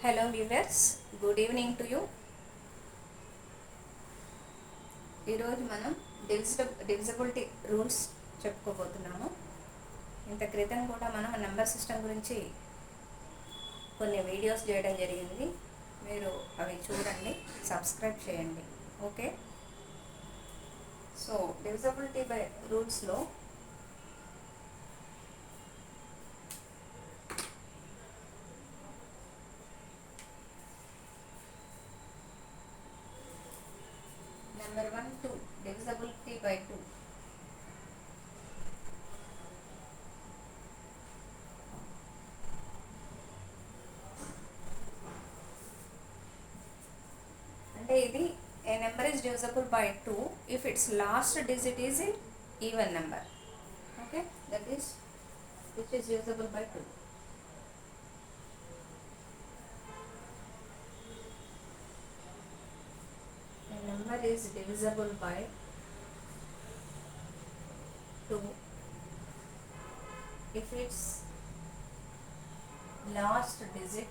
Hello viewers, good evening to you. ఈరోజు మనం divisibility rules చెప్పుకోబోతున్నాము. ఇంత క్రితం కూడా మనం నెంబర్ సిస్టమ్ గురించి కొన్ని వీడియోస్ చేయడం జరిగింది. మీరు అవి చూడండి, సబ్స్క్రైబ్ చేయండి. ఓకే, సో డివిజిబిలిటీ బై రూల్స్లో నెంబర్ 1 2 divisibility by 2. అంటే ఇది a number is divisible by 2 if its last digit is an even number. Okay, that is which is divisible by 2. A number is divisible by 2 if its last digit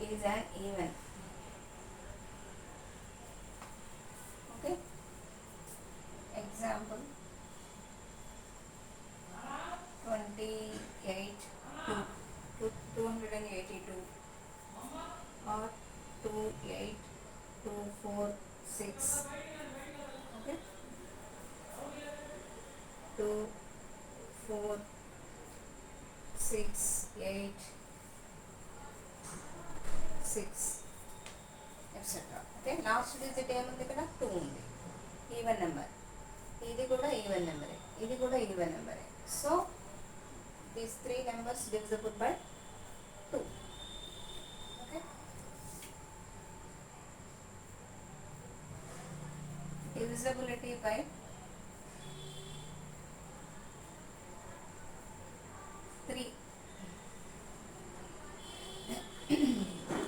is an even. Okay, example 28 to 282 or 28246. Okay, 2 4 6 8 6 etcetera. Okay, last digit ఏముంది ఇక్కడ? 2 ఉంది. Even number, ఇది కూడా even నెంబరే, ఇది కూడా even నెంబరే. So these 3 numbers divisible by 2. Okay, divisibility by 3.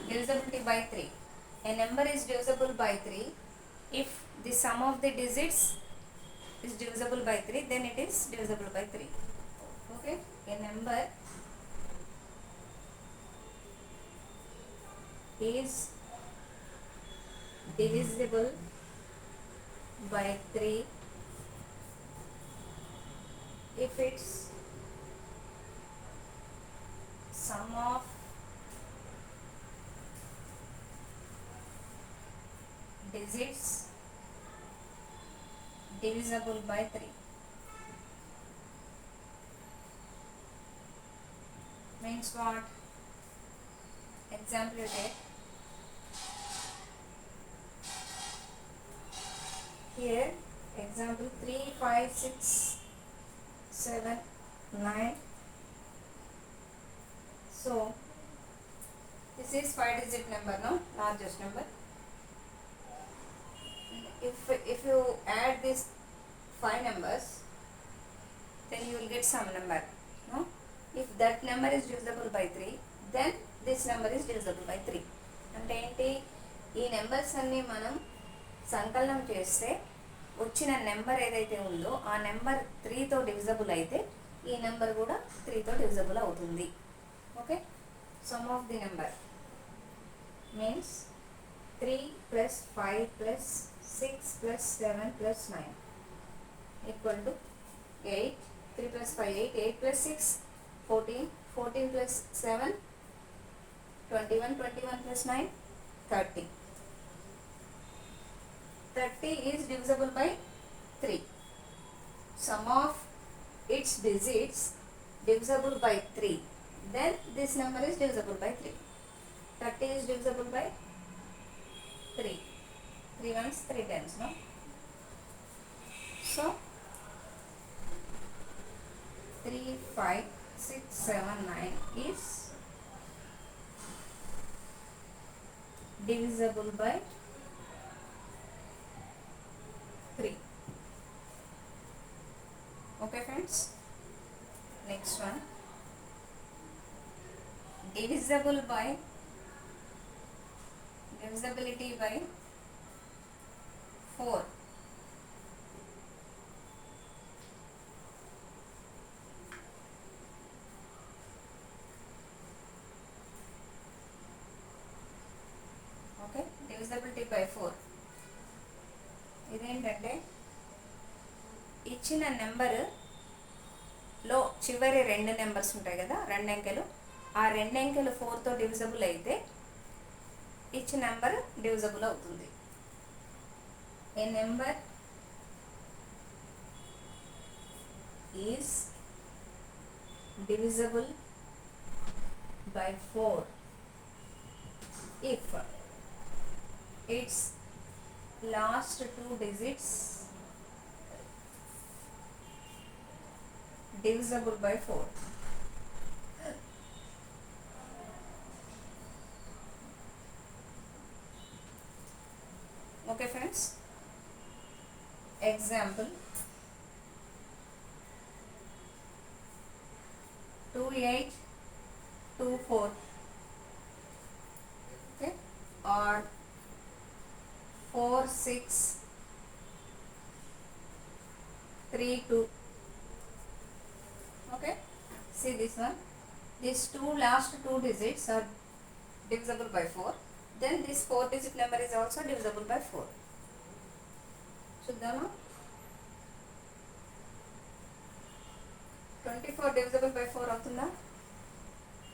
Divisibility by 3. A number is divisible by 3 if the sum of the digits is divisible by 3, then it is divisible by 3. Okay, a number is divisible by 3 if its sum of digits divisible by 3. Means what? Example you take. Here example 3 5 6 7 9. So this is 5 digit number, no, largest number. If you add these 5 numbers, then you will get some number, no? If that number is divisible by 3, then this number is divisible by 3. అంటే ఏంటి? ఈ numbers అన్నీ మనం సంకలనం చేస్తే వచ్చిన number ఏదైతే ఉందో ఆ నెంబర్ 3తో డివిజిబుల్ అయితే ఈ నెంబర్ కూడా 3తో డివిజిబుల్ అవుతుంది. Okay, some of the number means 3 plus 5 plus 6 plus 7 plus 9 equal to 8. 3 plus 5 8, 8 plus 6 14, 14 plus 7 21, 21 plus 9 30. 30 is divisible by 3. Sum of its digits divisible by 3, then this number is divisible by 3. 30 is divisible by 3. 3 ones 3 times, no? So 3 5 6 7 9 is divisible by 3. Okay friends, next one, divisibility by 4. Divisibility by 4. ఇదేంటంటే ఇచ్చిన నెంబర్లో చివరి 2 numbers ఉంటాయి కదా, 2 అంకెలు. ఆ 2 అంకెలు 4తో divisible అయితే ఇచ్చిన నెంబర్ డివిజబుల్ అవుతుంది. ఏ number is divisible by 4 if its last 2 digits divisible by 4. Okay friends, example 2824, okay, or 4632. Okay, see this one, these last two digits are divisible by 4, then this 4 digit number is also divisible by 4. చూద్దామా? 24 divisible by 4 అవుతుందా?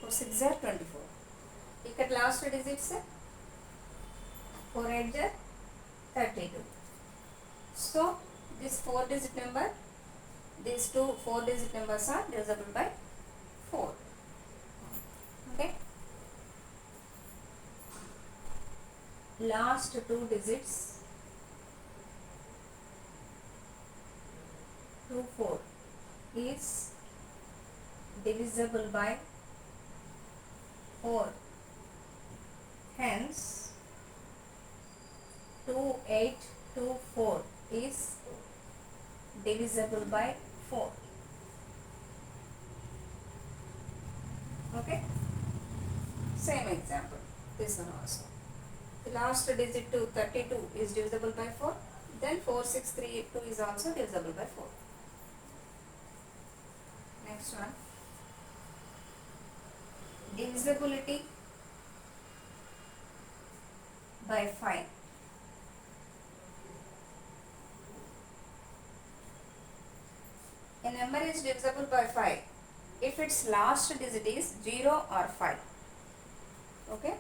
4 6 are 24. ఇక్కడ last digits 4 8 are 32. So this 4 digit number, these two 4 digit numbers are divisible by 4. Okay, last 2 digits 2 4 is divisible by 4, hence 2824 is divisible by 4. Okay, same example, this one also. The last digit to 32 is divisible by 4, then 4632 is also divisible by 4. Next one, divisibility by 5. A number is divisible by 5 if its last digit is 0 or 5. Okay,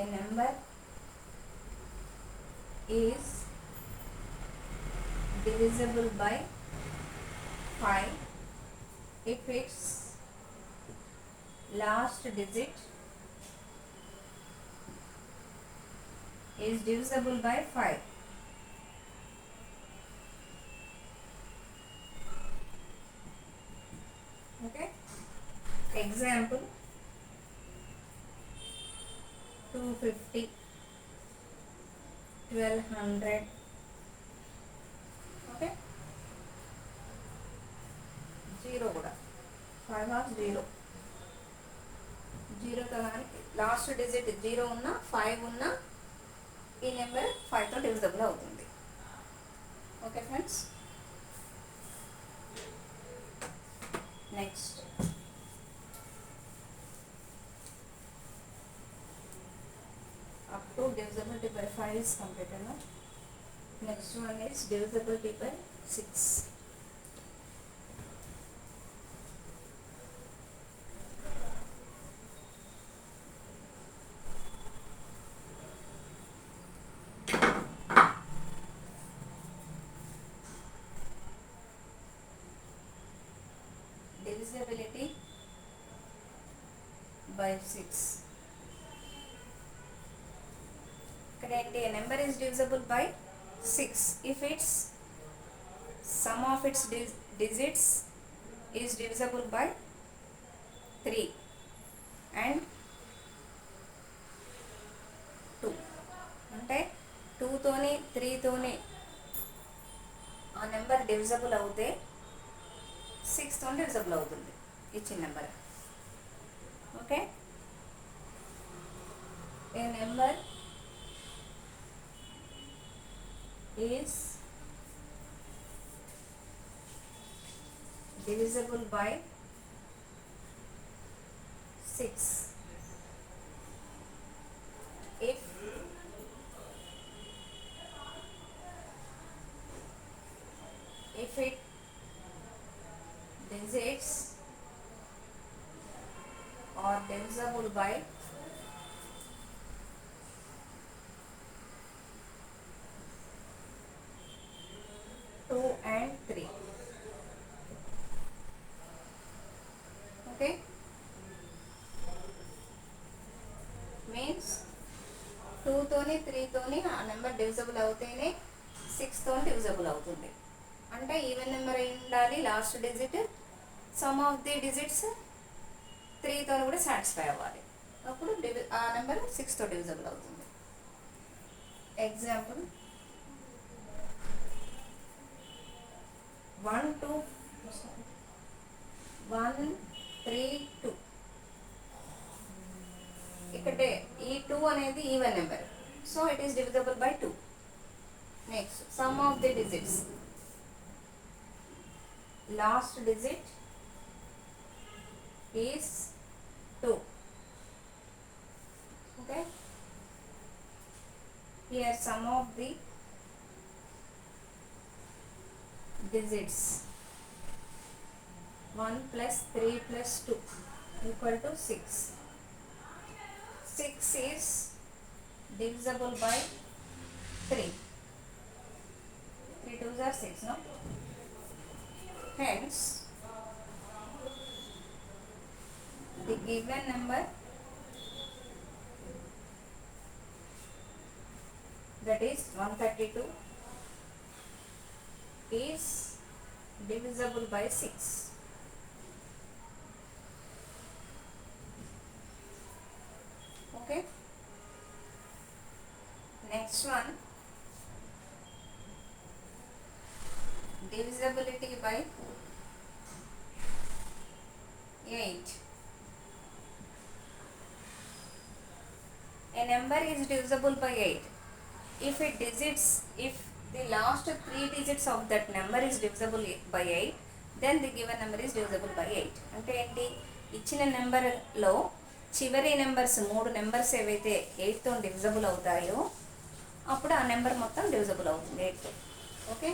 a number is divisible by 5 if its last digit is divisible by 5. Okay, example 250, 1200. Okay, 0 కూడా 5 of 0 జీరోతో కానీ last digit 0 ఉన్నా 5 ఉన్నా ఈ number 5తో divisible అవుతుంది. Okay friends, next up to divisibility by 5 is completed now. Next one is divisibility by 6. Divisibility by 6. Currently a number is divisible by 6 if its sum of its digits is divisible by 3 and 2. అంటే 2తోని 3తోని ఆ number divisible అవుతే 6తో divisible అవుతుంది ఇచ్చిన number. Okay, A number is divisible by 6 by 2 and 3. Okay, means 2 తోని 3 తోని ఆ number divisible అవుతేనే 6 తోని divisible అవుతుంది. అంటే ఈవెన్ నెంబర్ అయి ఉండాలి last digit, some of the digits 3 తోని కూడా సాటిస్ఫై అవ్వాలి, అప్పుడు ఆ నెంబర్ 6 తో డివిజబుల్ అవుతుంది. ఎగ్జాంపుల్ 1 2 1 3 2. ఇక్కడ ఈ 2 అనేది even number, so it is divisible by 2. Next some of the digits, last digit is 2. Okay, here sum of the digits 1 plus 3 plus 2 equal to 6. 6 is divisible by 3. 3 2s are 6, no? Hence, the given number, that is 132, is divisible by 6. Okay, next one, divisibility by 8. A number is divisible by 8 if the last 3 digits of that number is divisible by 8, then the given number is divisible by 8. అంటే ఏంటి, ఇచ్చిన నెంబర్లో చివరి numbers 3 numbers ఏవైతే 8 తో divisible అవుతాయో అప్పుడు ఆ నెంబర్ మొత్తం డివిజబుల్ అవుతుంది 8 తో. Okay,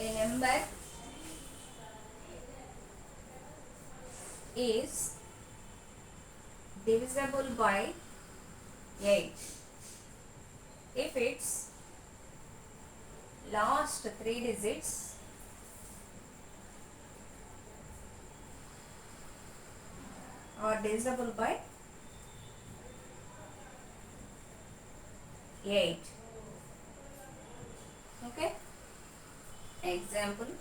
A number is divisible by 8 if its last 3 digits are divisible by 8. Okay, example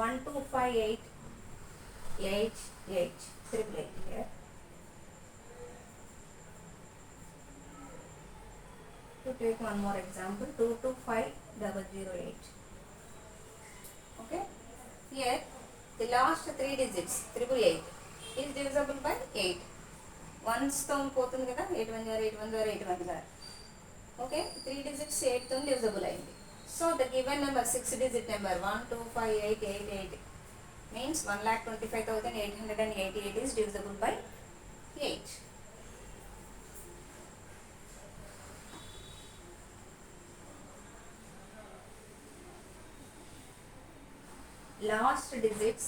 1 2 5 8 8 8 triple 8 here. To take one more example, 2 2 5 008. Okay, here the last 3 digits 888 is divisible by 8. Ones తో పోతుంది కదా, 8 1 0 8 1 0 8 1 0. Okay, 3 digits 8 తో divisible అయింది. So the given number 6 digit number 1 2 5 8 8 8 means 1,25,888 is divisible by 8. Last digits,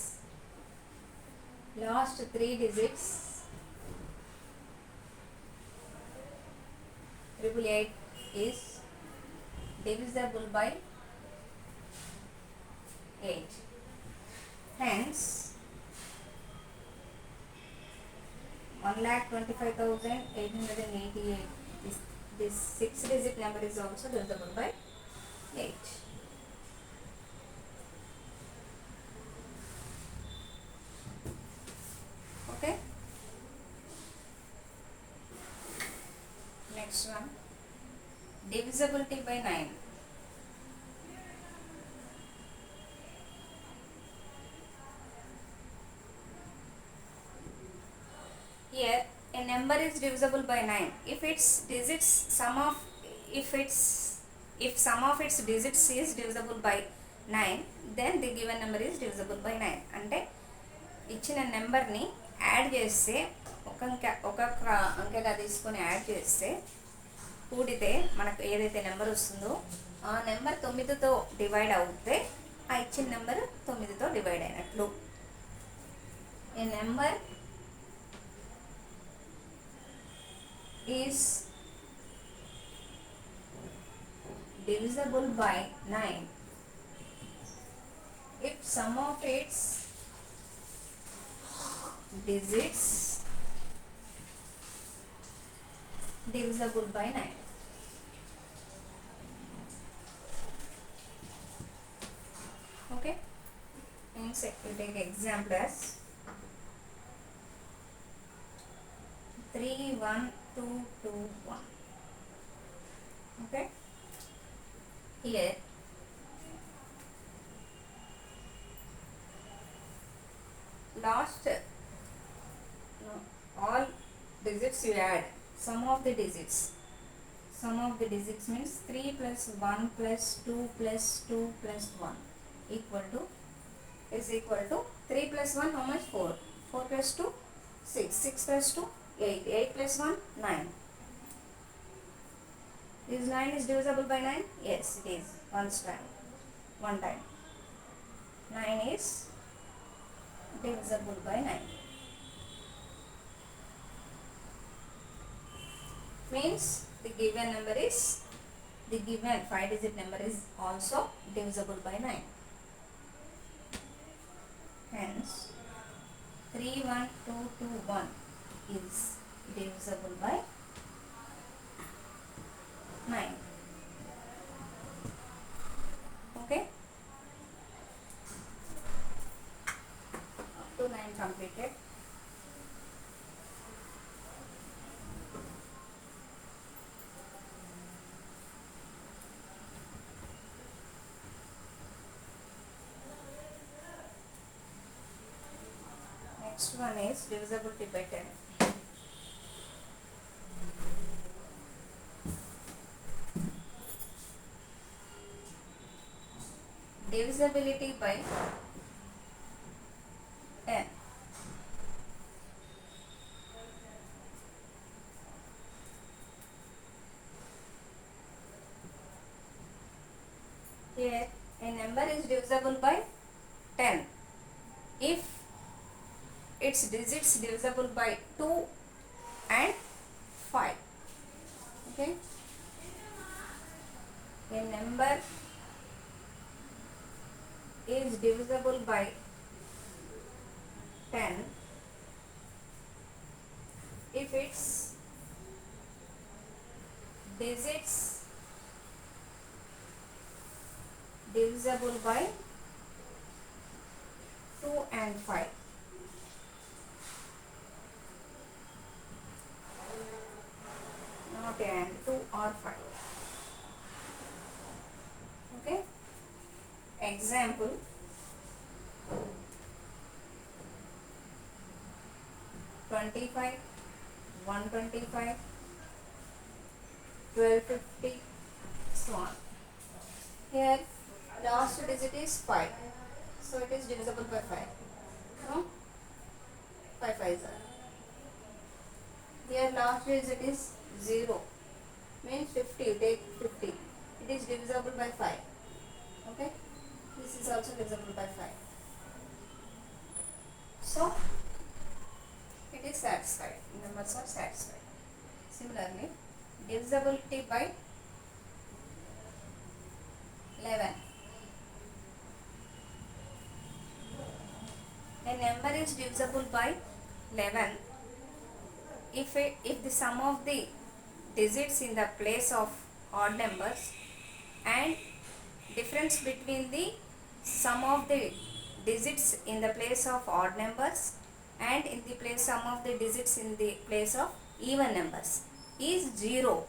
last 3 digits 888 is divisible by 8. Hence 1,25,888 this 6 digit number is also divisible by 8. Okay, next one, divisibility by 9. Here a number is divisible by 9 if its digits if sum of its digits is divisible by 9, then the given number is divisible by 9. అంటే ఇచ్చిన నెంబర్ని add చేస్తే ఒక్కొక్క అంకెగా తీసుకొని add చేస్తే కూడితే మనకు ఏదైతే నెంబర్ వస్తుందో ఆ నెంబర్ 9తో డివైడ్ అవుతే ఆ ఇచ్చిన నెంబర్ 9తో డివైడ్ అయినట్లు. A number is divisible by 9 if sum of its digits divisible by 9. Okay, means we take example as 3 1 2 2 1. Okay, here last no, all digits you add sum of the digits. Sum of the digits means 3 plus 1 plus 2 plus 2 plus 1 equal to is equal to 3 plus 1 how much? 4. 4 plus 2 6. 6 plus 2 8. 8 plus 1 9. Is 9 is divisible by 9? Yes, it is. One time. 9 is divisible by 9. Means the given 5-digit number is also divisible by 9. Hence 3 1 2 2 1 is divisible by 9. Okay, up to 9 completed. Next one is divisibility by 10. Divisibility by 10. Here a number is divisible by 10 if its digits divisible by 2 and 5. Okay, a number is divisible by 10 if its digits divisible by 2 and 5. Not and 2 or 5. Okay, example 25 125 1250 so on. Here last digit is 5, so it is divisible by 5. No, 5 5s are. Here last digit is 0, means 50, take 50, it is divisible by 5. Okay, this is also divisible by 5, so it is satisfied, numbers are satisfied. Similarly, divisibility by 11. A number is divisible by 11 if the sum of the digits in the place of odd numbers and difference between the sum of the digits in the place of odd numbers and in the place sum of the digits in the place of even numbers is 0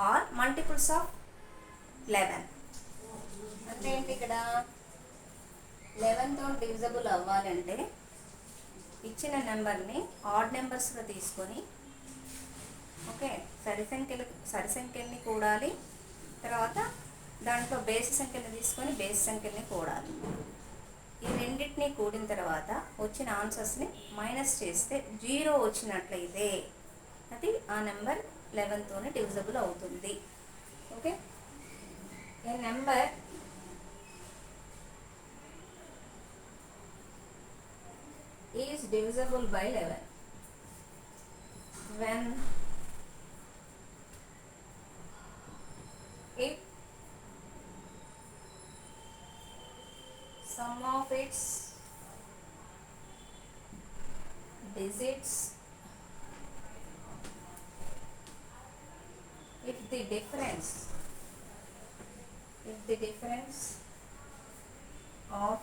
or multiples of 11. అంటే ఏంటి ఇక్కడ 11తో divisible అవ్వాలంటే ఇచ్చిన నెంబర్ని add నెంబర్స్గా తీసుకొని okay సరి సంఖ్యల్ని కూడాలి, తర్వాత దాంట్లో బేసి సంఖ్యలు తీసుకొని బేసి సంఖ్యల్ని కూడాలి. ఈ రెండింటిని కూడిన తర్వాత వచ్చిన ఆన్సర్స్ని మైనస్ చేస్తే 0 వచ్చినట్లయితే అది ఆ నెంబర్ 11తోనే డివిజబుల్ అవుతుంది. Okay, A number is divisible by 11 when if sum of its digits, if the difference of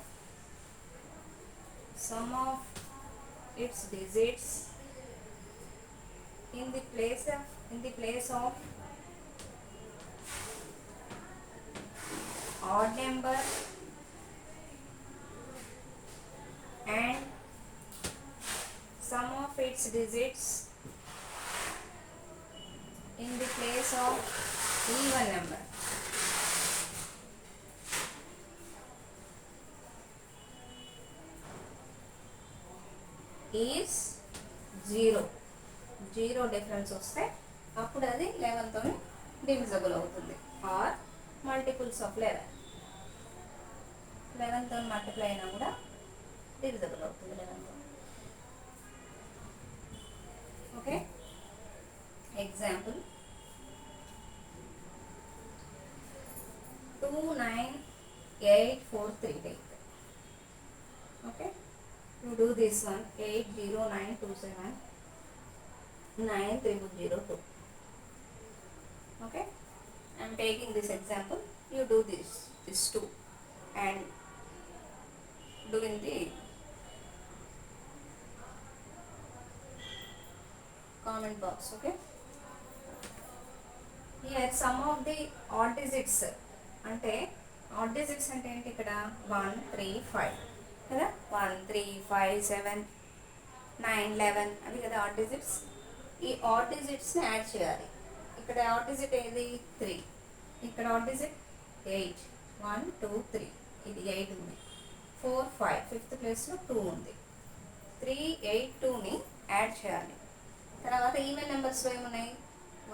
sum of its digits in the place of odd number and sum of its digits in the place of even number is 0. Zero difference వస్తే అప్పుడు అది 11 తోని divisible అవుతుంది. Are multiples of 11 తో multiply అయినా కూడా divisible అవుతుంది 11 తో. Okay, example 29843 take. Okay, you do this one 80927 90002. Okay, I am taking this example. You do this two and do in the comment box. Okay, here some of the odd digits అంటే add digits అంటే ఏంటి ఇక్కడ 1 3 5 కదా, 1 3 5 7 9 11 అవి కదా add digits. ఈ add డిజిట్స్ని add చేయాలి. ఇక్కడ ఆడ్ డిజిట్ ఏది 3, ఇక్కడ ఆడ్ డిజిట్ 8 1 2 3 ఇది 8 ఉంది, 4 5 ఫిఫ్త్ ప్లేస్లో 2 ఉంది. 3 8 2ని యాడ్ చేయాలి. తర్వాత ఈవెన్ నెంబర్స్లో ఏమున్నాయి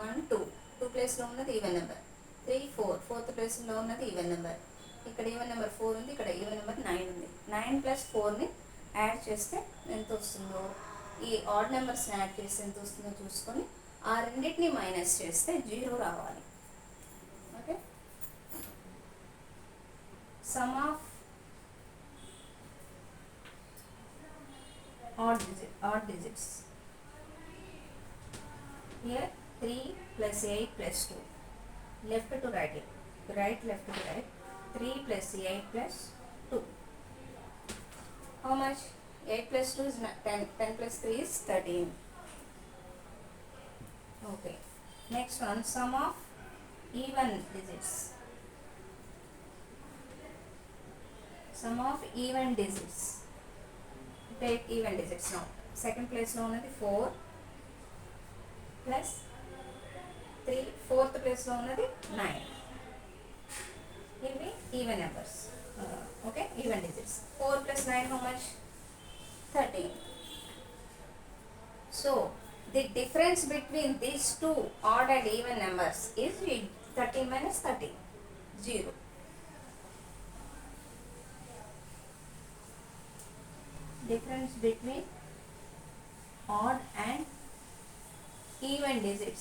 1 2 2 ప్లేస్లో ఉన్నది ఈవెన్ నెంబర్, 3 4 ఫోర్త్ ప్లేస్లో ఉన్నది ఈవెన్ నెంబర్, ఇక్కడ ఈవెన్ నెంబర్ 4 ఉంది, ఇక్కడ ఈవెన్ నెంబర్ 9 ఉంది. 9 ప్లస్ 4ని యాడ్ చేస్తే ఎంత వస్తుందో, ఈ ఆడ్ నెంబర్స్ని యాడ్ చేస్తే ఎంత వస్తుందో చూసుకొని ఆ రెండింటిని మైనస్ చేస్తే 0 రావాలి. Okay, some of odd digits here 3 plus 8 plus 2, left to right, left to right, 3 plus 8 plus 2. How much? 8 plus 2 is 10, 10 plus 3 is 13. Okay, next one, sum of even digits. Sum of even digits. Take even digits now. Second place లో ఉన్నది 4 plus 3, fourth place లో ఉన్నది 9. ఇవి even numbers. Okay, even digits. 4 plus 9 how much? 13. So the difference between these two odd and even numbers is 13 minus 13, 0. Difference between odd and even digits